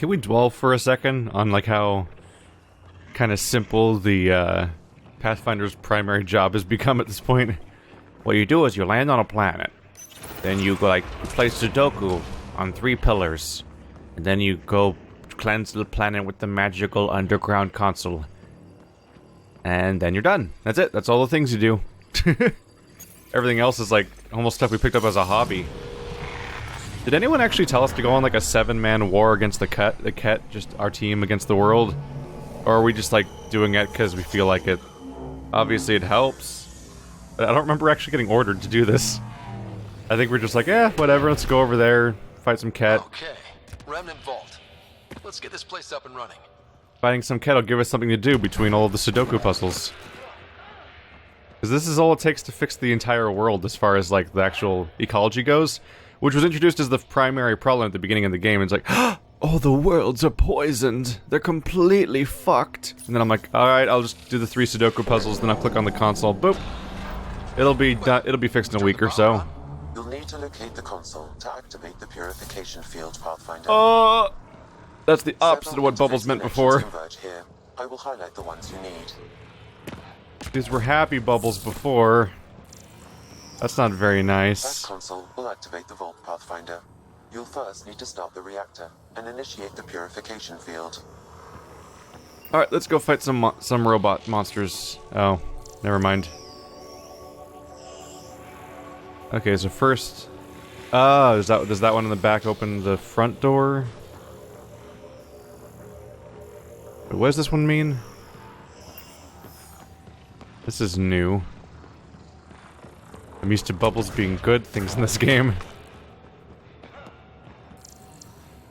Can we dwell for a second on like how kind of simple the Pathfinder's primary job has become at this point? What you do is you land on a planet, then you go like play Sudoku on 3 pillars, and then you go cleanse the planet with the magical underground console, and then you're done. That's it. That's all the things you do. Everything else is like almost stuff we picked up as a hobby. Did anyone actually tell us to go on like a 7-man war against the Kett, just our team against the world? Or are we just like doing it because we feel like it? Obviously it helps, but I don't remember actually getting ordered to do this. I think we're just like, eh, whatever, let's go over there, fight some Kett. Okay, Remnant Vault. Let's get this place up and running. Fighting some Kett will give us something to do between all of the Sudoku puzzles. Because this is all it takes to fix the entire world as far as like the actual ecology goes. Which was introduced as the primary problem at the beginning of the game. It's like, oh, the worlds are poisoned. They're completely fucked. And then I'm like, alright, I'll just do the 3 Sudoku puzzles, then I'll click on the console. Boop. It'll be done. It'll be fixed in a week or so. You'll need to locate the console to activate the Purification field, Pathfinder. Oh, that's the opposite of what Bubbles meant before. Here. I will highlight the ones you need. These were happy bubbles before. That's not very nice. That console will activate the vault, Pathfinder. You'll first need to start the reactor and initiate the Purification field. Alright, let's go fight some robot monsters. Oh, never mind. Okay, so first... does that one in the back open the front door? Wait, what does this one mean? This is new. I'm used to bubbles being good things in this game.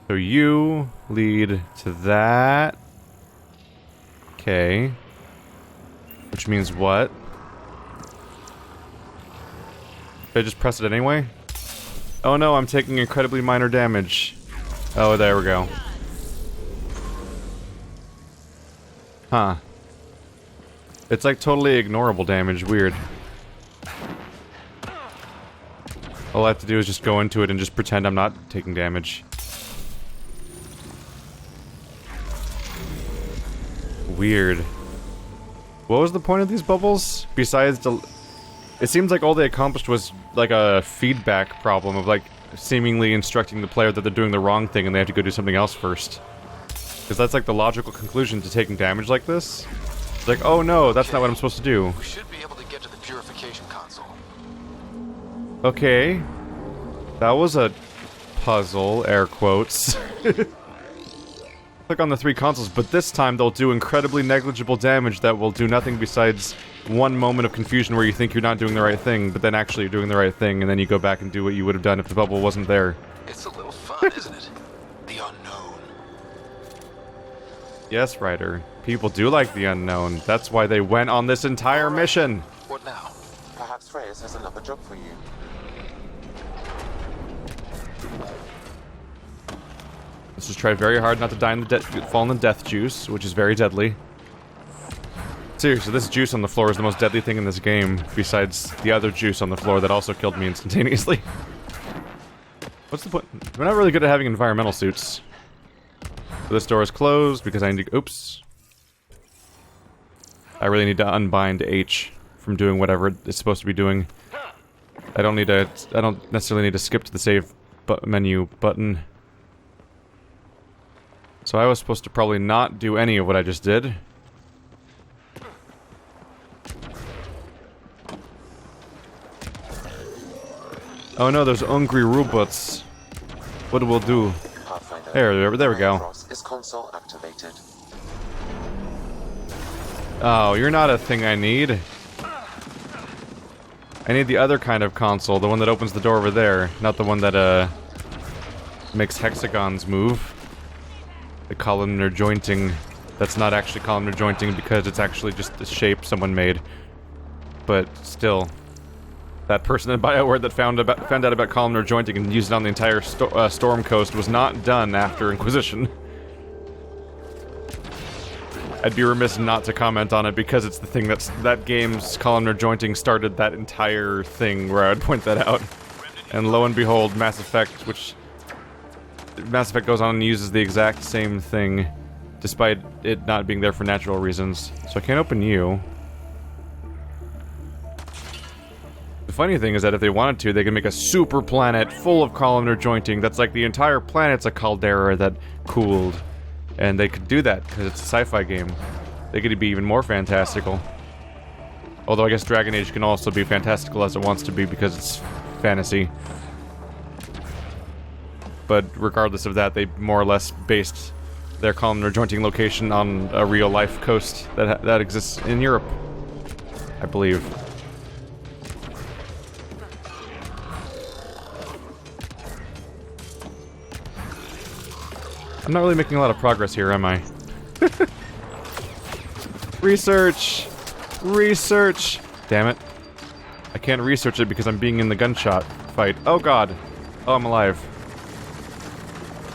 So you lead to that. Okay. Which means what? Did I just press it anyway? Oh no, I'm taking incredibly minor damage. Oh, there we go. Huh. It's like totally ignorable damage, weird. All I have to do is just go into it and just pretend I'm not taking damage. Weird. What was the point of these bubbles? Besides it seems like all they accomplished was like a feedback problem of like seemingly instructing the player that they're doing the wrong thing and they have to go do something else first. Because that's like the logical conclusion to taking damage like this. It's like, oh no, that's not what I'm supposed to do. We should be able to get to the Purification console. Okay. That was a puzzle, air quotes. Click on the 3 consoles, but this time they'll do incredibly negligible damage that will do nothing besides one moment of confusion where you think you're not doing the right thing, but then actually you're doing the right thing, and then you go back and do what you would have done if the bubble wasn't there. It's a little fun, isn't it? The unknown. Yes, Ryder. People do like the unknown. That's why they went on this entire mission. What now? Perhaps Reyes has another job for you. Let's just try very hard not to die in the fall in the death juice, which is very deadly. Seriously, this juice on the floor is the most deadly thing in this game, besides the other juice on the floor that also killed me instantaneously. What's the point? We're not really good at having environmental suits. So this door is closed because I need to... Oops. I really need to unbind H from doing whatever it's supposed to be doing. I don't necessarily need to skip to the save menu button. So I was supposed to probably not do any of what I just did. Oh no, there's hungry robots. What we'll do? There we go. Is console activated. Oh, you're not a thing I need. I need the other kind of console, the one that opens the door over there, not the one that makes hexagons move. The columnar jointing. That's not actually columnar jointing because it's actually just the shape someone made. But still, that person in BioWare that found out about columnar jointing and used it on the entire Storm Coast was not done after Inquisition. I'd be remiss not to comment on it because it's the thing that game's columnar jointing started that entire thing where I would point that out. And lo and behold, Mass Effect, which Mass Effect goes on and uses the exact same thing, despite it not being there for natural reasons. So I can't open you. The funny thing is that if they wanted to, they could make a super planet full of columnar jointing. That's like the entire planet's a caldera that cooled. And they could do that, because it's a sci-fi game. They could be even more fantastical. Although I guess Dragon Age can also be fantastical as it wants to be, because it's fantasy. But regardless of that, they more or less based their columnar jointing location on a real-life coast that exists in Europe, I believe. I'm not really making a lot of progress here, am I? Research! Research! Damn it. I can't research it because I'm being in the gunshot fight. Oh god. Oh, I'm alive.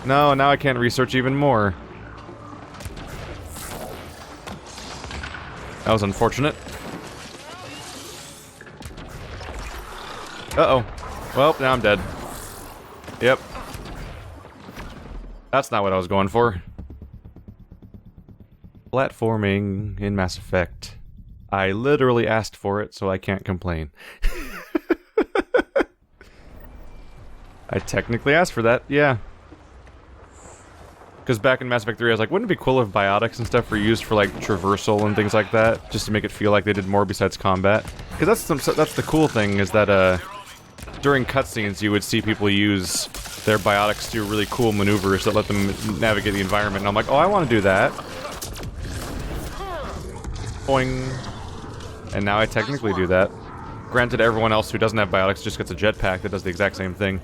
No, now I can't research even more. That was unfortunate. Uh-oh. Well, now I'm dead. Yep. That's not what I was going for. Platforming in Mass Effect. I literally asked for it, so I can't complain. I technically asked for that, yeah. Because back in Mass Effect 3, I was like, wouldn't it be cool if biotics and stuff were used for, like, traversal and things like that? Just to make it feel like they did more besides combat. Because that's the cool thing, is that, during cutscenes, you would see people use their biotics to do really cool maneuvers that let them navigate the environment. And I'm like, oh, I want to do that. Boing. And now I technically do that. Granted, everyone else who doesn't have biotics just gets a jetpack that does the exact same thing.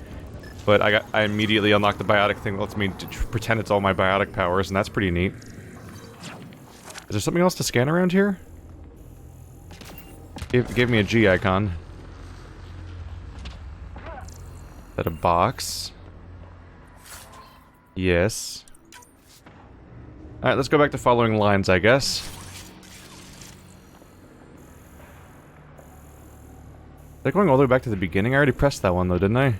But I immediately unlocked the biotic thing that lets me pretend it's all my biotic powers, and that's pretty neat. Is there something else to scan around here? It gave me a G icon. Is that a box? Yes. Alright, let's go back to following lines, I guess. Is that going all the way back to the beginning? I already pressed that one, though, didn't I?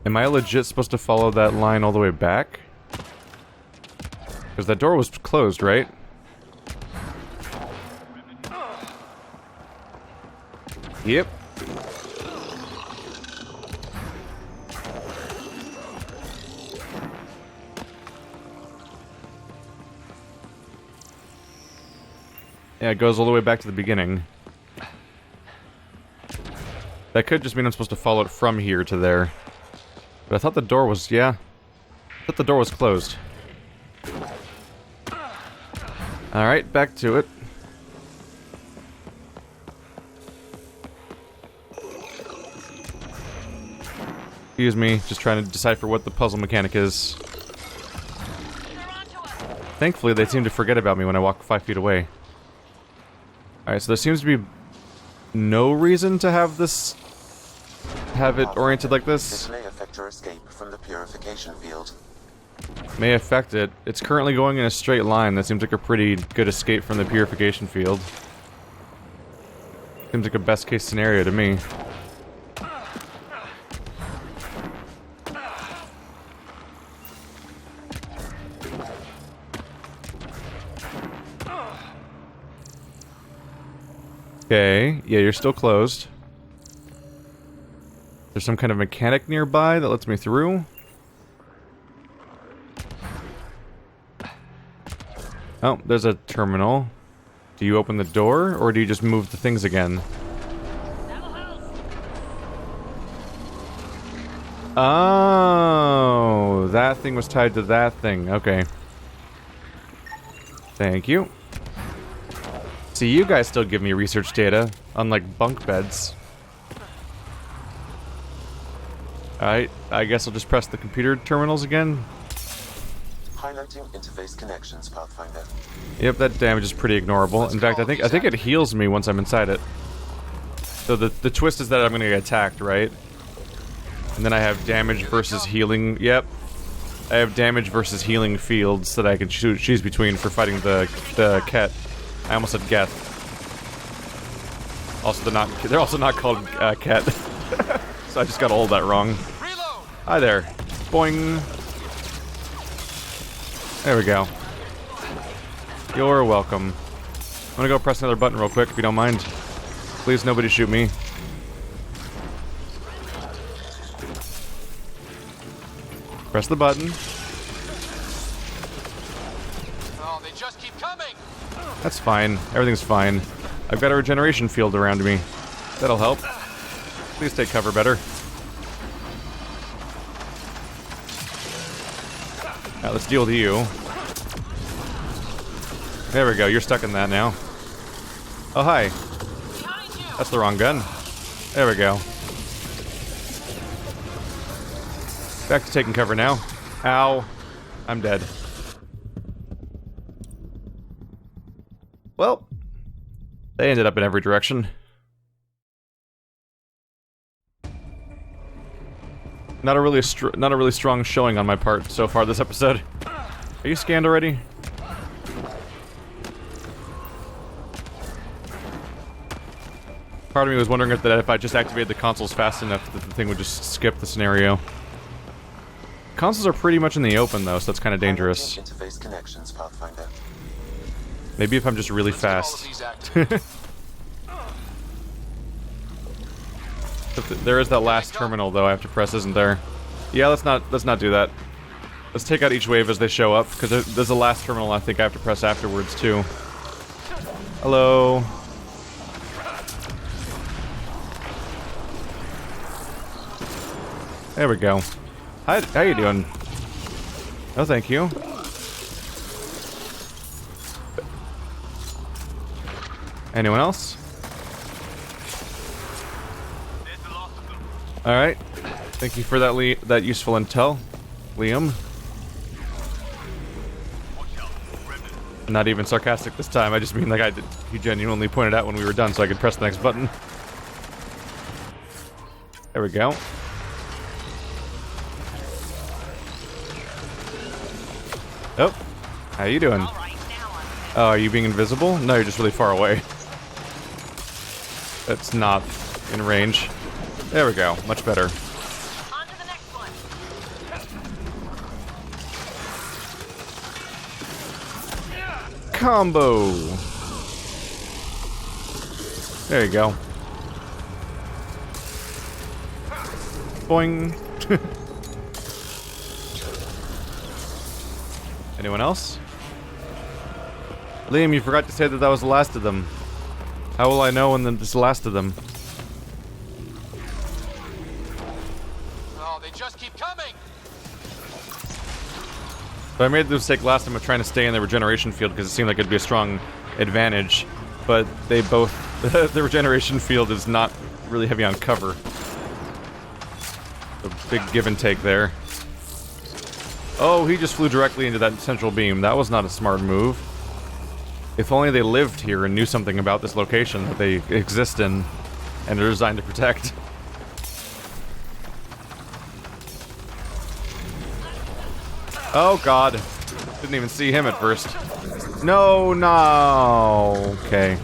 Am I legit supposed to follow that line all the way back? Because that door was closed, right? Yep. Yeah, it goes all the way back to the beginning. That could just mean I'm supposed to follow it from here to there. But I thought the door was, yeah. I thought the door was closed. Alright, back to it. Excuse me, just trying to decipher what the puzzle mechanic is. Thankfully, they seem to forget about me when I walk 5 feet away. Alright, so there seems to be no reason to have this... have it oriented like this. This may affect your escape from the purification field. May affect it. It's currently going in a straight line. That seems like a pretty good escape from the purification field. Seems like a best case scenario to me. Okay, yeah, you're still closed. There's some kind of mechanic nearby that lets me through. Oh, there's a terminal. Do you open the door, or do you just move the things again? Oh, that thing was tied to that thing. Okay. Thank you. See, you guys still give me research data, unlike bunk beds. Alright, I guess I'll just press the computer terminals again. Highlighting interface connections, Pathfinder. Yep, that damage is pretty ignorable. In fact, I think it heals me once I'm inside it. So the twist is that I'm gonna get attacked, right? And then I have damage versus healing. Yep. I have damage versus healing fields that I can choose between for fighting the Kett. I almost said Geth. Also, they're also not called Kett. So I just got all of that wrong. Reload. Hi there. Boing. There we go. You're welcome. I'm gonna go press another button real quick if you don't mind. Please, nobody shoot me. Press the button. Oh, they just keep coming. That's fine. Everything's fine. I've got a regeneration field around me. That'll help. Please take cover better. Alright, let's deal with you. There we go, you're stuck in that now. Oh, hi. That's the wrong gun. There we go. Back to taking cover now. Ow. I'm dead. Well, they ended up in every direction. Not a really strong showing on my part so far this episode. Are you scanned already? Part of me was wondering if I just activated the consoles fast enough that the thing would just skip the scenario. Consoles are pretty much in the open though, so that's kind of dangerous. Interface connections, Pathfinder. Maybe if I'm just really fast. There is that last terminal though I have to press, isn't there? Yeah, let's not do that. Let's take out each wave as they show up, because there's a last terminal I think I have to press afterwards too. Hello. There we go. Hi, how you doing? Oh, thank you. Anyone else? Alright. Thank you for that useful intel, Liam. Not even sarcastic this time, I just mean like he genuinely pointed out when we were done so I could press the next button. There we go. Oh, how you doing? Oh, are you being invisible? No, you're just really far away. That's not in range. There we go, much better. On to the next one. Combo! There you go. Boing! Anyone else? Liam, you forgot to say that that was the last of them. How will I know when this is the last of them? Oh, they just keep coming. So I made the mistake last time of trying to stay in the regeneration field because it seemed like it'd be a strong advantage, but they both... the regeneration field is not really heavy on cover. A big give and take there. Oh, he just flew directly into that central beam. That was not a smart move. If only they lived here and knew something about this location that they exist in and are designed to protect. Oh god. Didn't even see him at first. No, no. Okay.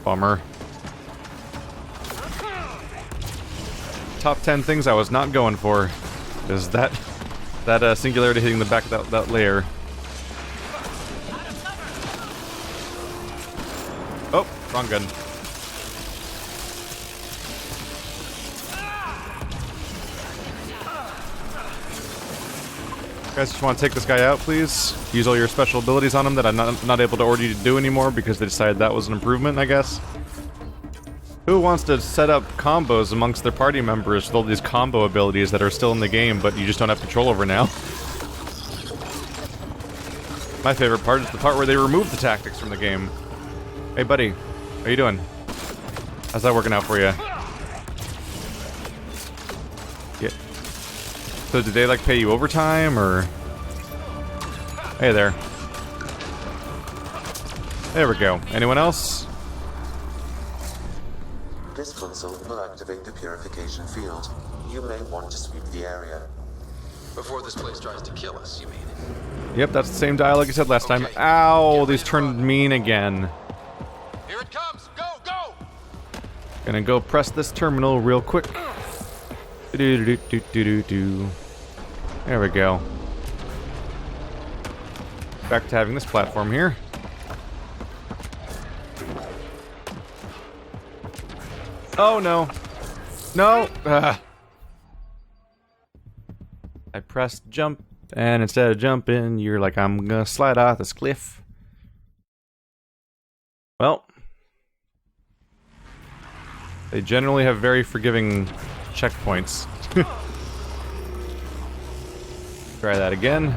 Bummer. Top 10 things I was not going for. Is that singularity hitting the back of that layer. Oh, wrong gun. Guys, just want to take this guy out, please? Use all your special abilities on him that I'm not able to order you to do anymore because they decided that was an improvement, I guess. Who wants to set up combos amongst their party members with all these combo abilities that are still in the game, but you just don't have control over now? My favorite part is the part where they remove the tactics from the game. Hey, buddy. How you doing? How's that working out for you? Yeah. So did they, like, pay you overtime, or...? Hey there. There we go. Anyone else? This console will activate the purification field. You may want to sweep the area. Before this place tries to kill us, you mean? Yep, that's the same dialogue you said last time. Ow, these turned mean again. Here it comes! Go, go! Gonna go press this terminal real quick. Do-do-do-do-do-do-do. There we go. Back to having this platform here. Oh no. No! I pressed jump, and instead of jumping, you're like, I'm gonna slide off this cliff. Well. They generally have very forgiving checkpoints. Try that again.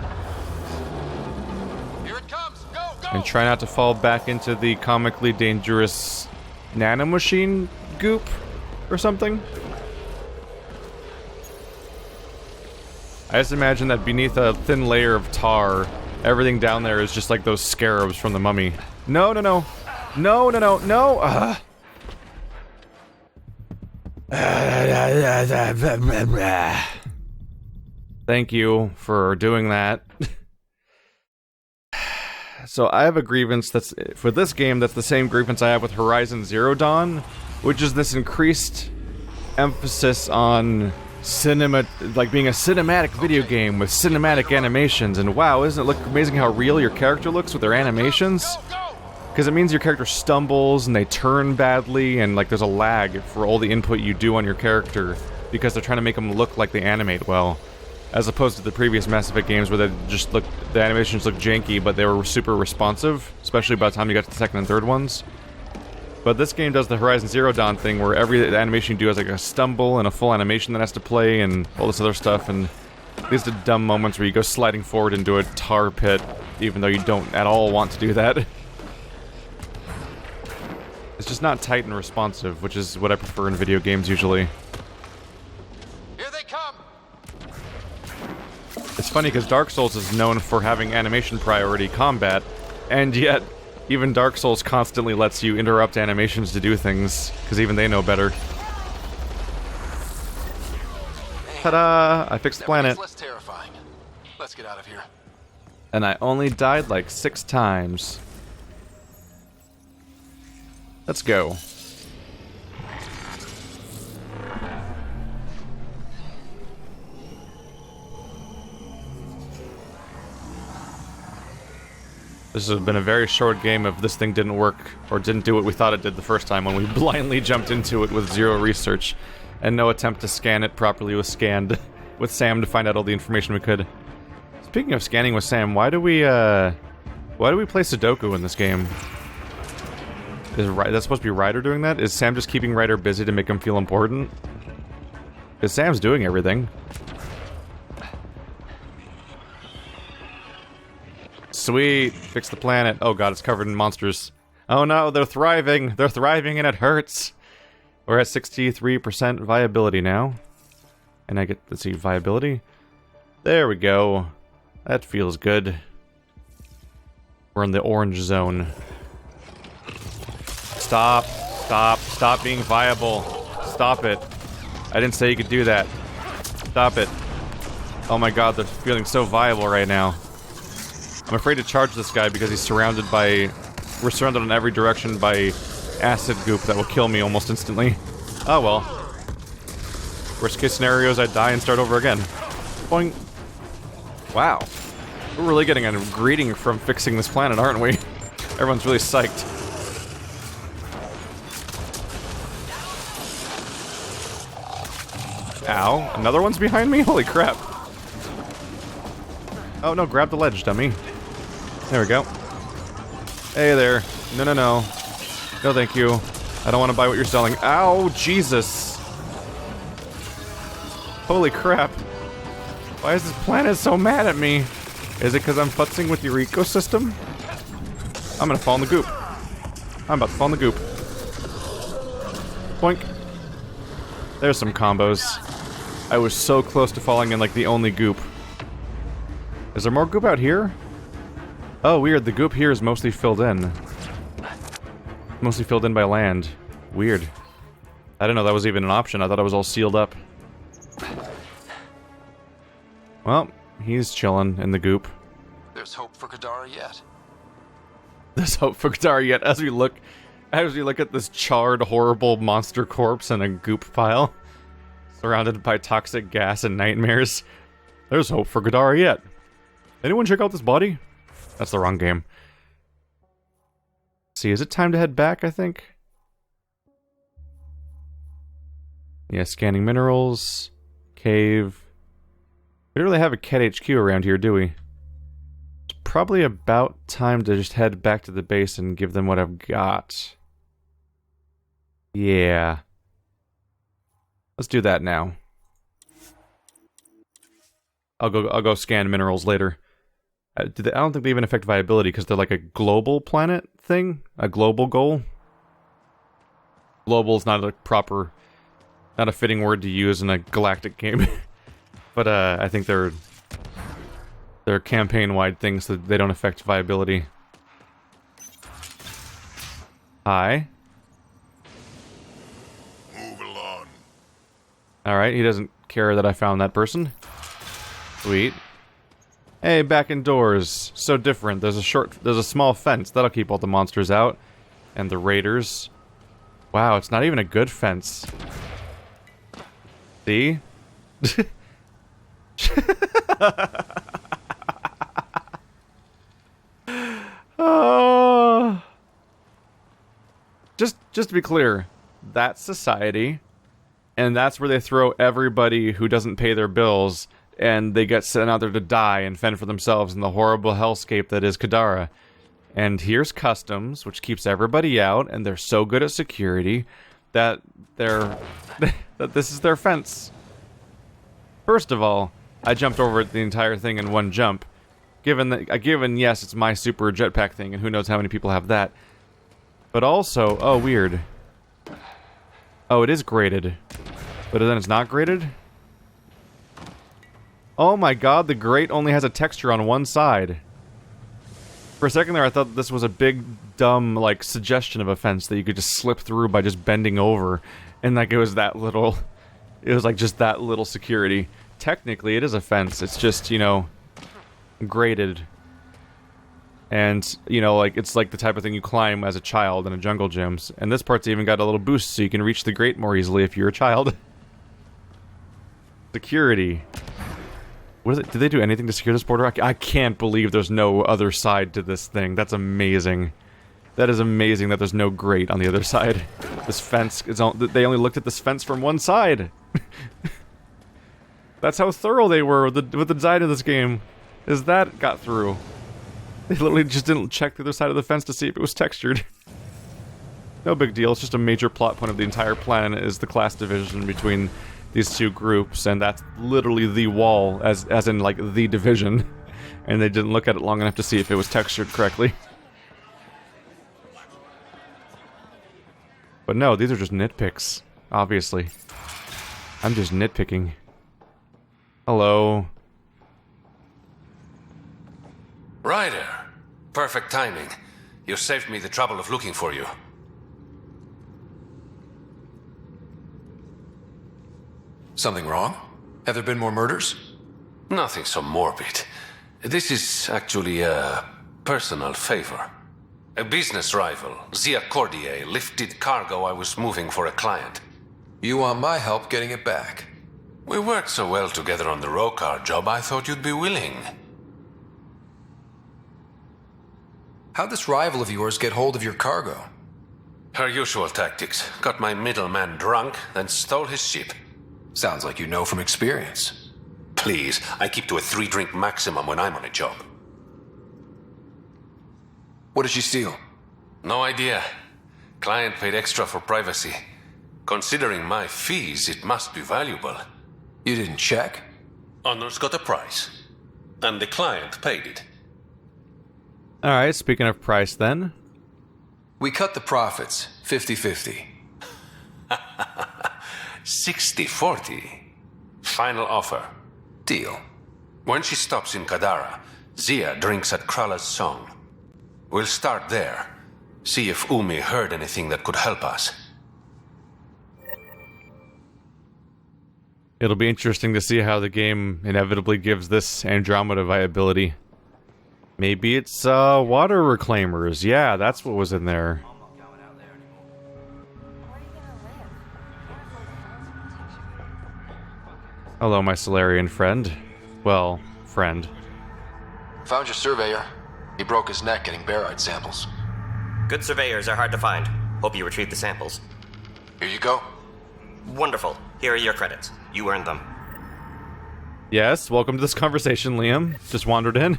Here it comes. Go, go. And try not to fall back into the comically dangerous nanomachine goop or something. I just imagine that beneath a thin layer of tar, everything down there is just like those scarabs from the Mummy. No, no, no. No, no, no, no! Thank you for doing that. So I have a grievance that's, for this game, that's the same grievance I have with Horizon Zero Dawn, which is this increased emphasis on cinema, like being a cinematic video game with cinematic animations, and wow, isn't it look amazing how real your character looks with their animations? Because it means your character stumbles and they turn badly, and like there's a lag for all the input you do on your character because they're trying to make them look like they animate well, as opposed to the previous Mass Effect games where they just look, the animations look janky, but they were super responsive, especially by the time you got to the second and third ones. But this game does the Horizon Zero Dawn thing where every animation you do has like a stumble and a full animation that has to play and all this other stuff, and these are the dumb moments where you go sliding forward into a tar pit even though you don't at all want to do that. It's just not tight and responsive, which is what I prefer in video games usually. Here they come. It's funny because Dark Souls is known for having animation priority combat, and yet even Dark Souls constantly lets you interrupt animations to do things, because even they know better. Ta-da! I fixed the planet. Less terrifying. Let's get out of here. And I only died like 6 times. Let's go. This has been a very short game if this thing didn't work, or didn't do what we thought it did the first time when we blindly jumped into it with zero research, and no attempt to scan it properly was scanned with Sam to find out all the information we could. Speaking of scanning with Sam, why do we play Sudoku in this game? Is that's supposed to be Ryder doing that? Is Sam just keeping Ryder busy to make him feel important? Because Sam's doing everything. Sweet! Fix the planet. Oh god, it's covered in monsters. Oh no, they're thriving! They're thriving and it hurts! We're at 63% viability now. And I get, let's see, viability? There we go. That feels good. We're in the orange zone. Stop. Stop. Stop being viable. Stop it. I didn't say you could do that. Stop it. Oh my god, they're feeling so viable right now. I'm afraid to charge this guy because he's surrounded by... We're surrounded in every direction by acid goop that will kill me almost instantly. Oh well. Worst case scenario is I die and start over again. Boing. Wow. We're really getting a greeting from fixing this planet, aren't we? Everyone's really psyched. Ow. Another one's behind me? Holy crap. Oh no, grab the ledge, dummy. There we go. Hey there. No, no, no. No, thank you. I don't want to buy what you're selling. Ow, Jesus. Holy crap. Why is this planet so mad at me? Is it because I'm futzing with your ecosystem? I'm gonna fall in the goop. I'm about to fall in the goop. Boink. There's some combos. I was so close to falling in like the only goop. Is there more goop out here? Oh, weird. The goop here is mostly filled in. Mostly filled in by land. Weird. I didn't know that was even an option. I thought it was all sealed up. Well, he's chilling in the goop. There's hope for Kadara yet. There's hope for Kadara yet as we look As you look at this charred, horrible monster corpse in a goop pile, surrounded by toxic gas and nightmares, there's hope for Kadara yet. Anyone check out this body? That's the wrong game. See, is it time to head back, I think? Yeah, scanning minerals, cave. We don't really have a Kett HQ around here, do we? It's probably about time to just head back to the base and give them what I've got. Yeah. Let's do that now. I'll go scan minerals later. I don't think they even affect viability because they're like a global planet thing, a global goal. Global is not a proper, not a fitting word to use in a galactic game, but I think they're campaign-wide things that they don't affect viability. Hi. Move along. All right, he doesn't care that I found that person. Sweet. Hey, back indoors. So different. There's a small fence. That'll keep all the monsters out. And the raiders. Wow, it's not even a good fence. See? Oh. Just to be clear, that's society. And that's where they throw everybody who doesn't pay their bills, and they get sent out there to die and fend for themselves in the horrible hellscape that is Kadara. And here's customs, which keeps everybody out, and they're so good at security that that this is their fence. First of all, I jumped over the entire thing in one jump. Given yes, it's my super jetpack thing, and who knows how many people have that. But also, oh, weird. Oh, it is graded. But then it's not graded? Oh my god, the grate only has a texture on one side. For a second there, I thought this was a big, dumb, like, suggestion of a fence that you could just slip through by just bending over. And, like, it was that little... It was, like, just that little security. Technically, it is a fence. It's just, you know, graded. And, you know, like, it's like the type of thing you climb as a child in a jungle gyms. And this part's even got a little boost so you can reach the grate more easily if you're a child. Security. What is it? Did they do anything to secure this border? I can't believe there's no other side to this thing. That's amazing. That is amazing that there's no grate on the other side. This fence is they only looked at this fence from one side. That's how thorough they were with the design of this game. Is that got through. They literally just didn't check the other side of the fence to see if it was textured. No big deal. It's just a major plot point of the entire plan is the class division between these two groups, and that's literally the wall, as in, like, the division. And they didn't look at it long enough to see if it was textured correctly. But no, these are just nitpicks, obviously. I'm just nitpicking. Hello. Ryder, perfect timing. You saved me the trouble of looking for you. Something wrong? Have there been more murders? Nothing so morbid. This is actually a personal favor. A business rival, Zia Cordier, lifted cargo I was moving for a client. You want my help getting it back? We worked so well together on the Rokar job, I thought you'd be willing. How'd this rival of yours get hold of your cargo? Her usual tactics. Got my middleman drunk, then stole his ship. Sounds like you know from experience. Please, I keep to a 3-drink maximum when I'm on a job. What did she steal? No idea. Client paid extra for privacy. Considering my fees, it must be valuable. You didn't check? Honor's got a price. And the client paid it. Alright, speaking of price then. We cut the profits, 50-50. 60-40. Final offer. Deal. When she stops in Kadara, Zia drinks at Krala's song. We'll start there. See if Umi heard anything that could help us. It'll be interesting to see how the game inevitably gives this Andromeda viability. Maybe it's water reclaimers. Yeah, that's what was in there. Hello, my Solarian friend. Well, friend. Found your surveyor. He broke his neck getting Ballard samples. Good surveyors are hard to find. Hope you retrieved the samples. Here you go. Wonderful. Here are your credits. You earned them. Yes, welcome to this conversation, Liam. Just wandered in.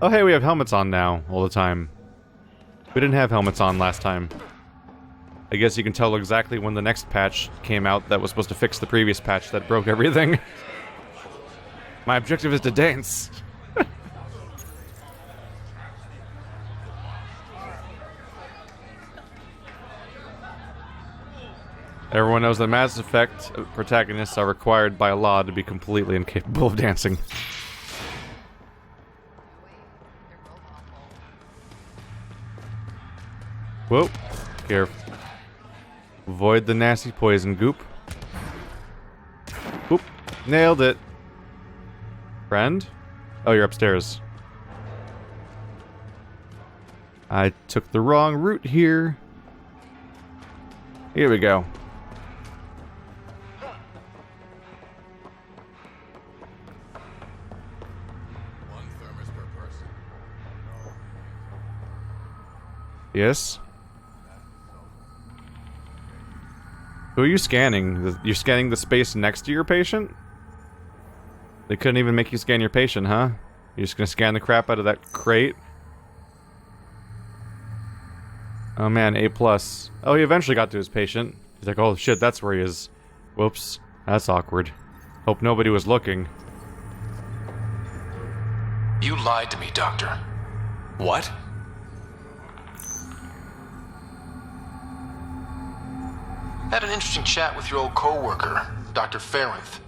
Oh hey, we have helmets on now, all the time. We didn't have helmets on last time. I guess you can tell exactly when the next patch came out that was supposed to fix the previous patch that broke everything. My objective is to dance. Everyone knows that Mass Effect protagonists are required by law to be completely incapable of dancing. Whoa. Careful. Avoid the nasty poison goop. Oop. Nailed it. Friend? Oh, you're upstairs. I took the wrong route here. Here we go. Yes? Who are you scanning? You're scanning the space next to your patient? They couldn't even make you scan your patient, huh? You're just gonna scan the crap out of that crate? Oh man, A+. Oh, he eventually got to his patient. He's like, oh shit, that's where he is. Whoops. That's awkward. Hope nobody was looking. You lied to me, Doctor. What? Had an interesting chat with your old co-worker, Dr. Fairwith.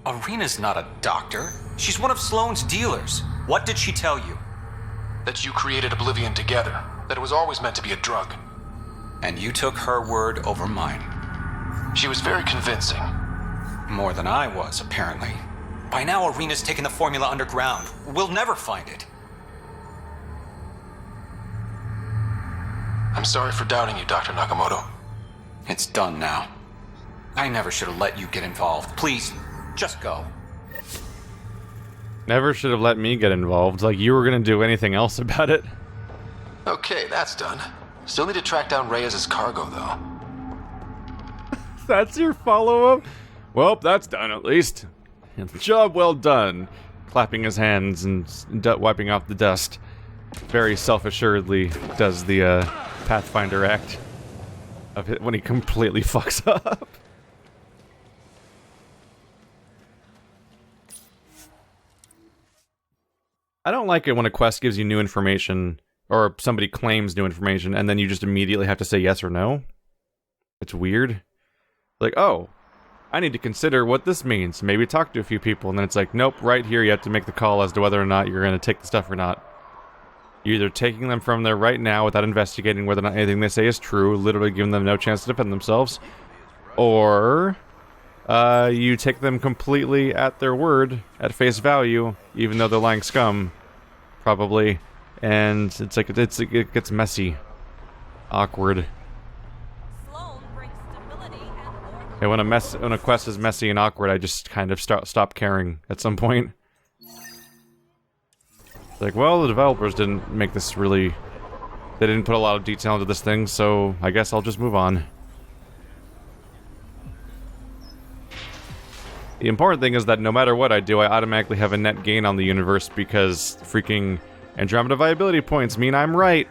Arena's not a doctor. She's one of Sloane's dealers. What did she tell you? That you created Oblivion together. That it was always meant to be a drug. And you took her word over mine. She was very convincing. More than I was, apparently. By now, Arena's taken the formula underground. We'll never find it. I'm sorry for doubting you, Dr. Nakamoto. It's done now. I never should have let you get involved. Please, just go. Never should have let me get involved, like you were gonna do anything else about it. Okay, that's done. Still need to track down Reyes' cargo, though. That's your follow-up? Well, that's done at least. Job well done. Clapping his hands and wiping off the dust. Very self-assuredly does the Pathfinder act of it when he completely fucks up. I don't like it when a quest gives you new information, or somebody claims new information, and then you just immediately have to say yes or no. It's weird. Like, oh, I need to consider what this means. Maybe talk to a few people, and then it's like, nope, right here you have to make the call as to whether or not you're going to take the stuff or not. You're either taking them from there right now without investigating whether or not anything they say is true, literally giving them no chance to defend themselves, or you take them completely at their word, at face value, even though they're lying scum, probably, and it's like it gets messy, awkward. Sloan brings stability and order. And when a quest is messy and awkward, I just kind of stop caring at some point. Like, well, the developers didn't make this really... They didn't put a lot of detail into this thing, so I guess I'll just move on. The important thing is that no matter what I do, I automatically have a net gain on the universe because freaking Andromeda viability points mean I'm right.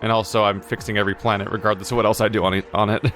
And also, I'm fixing every planet regardless of what else I do on it.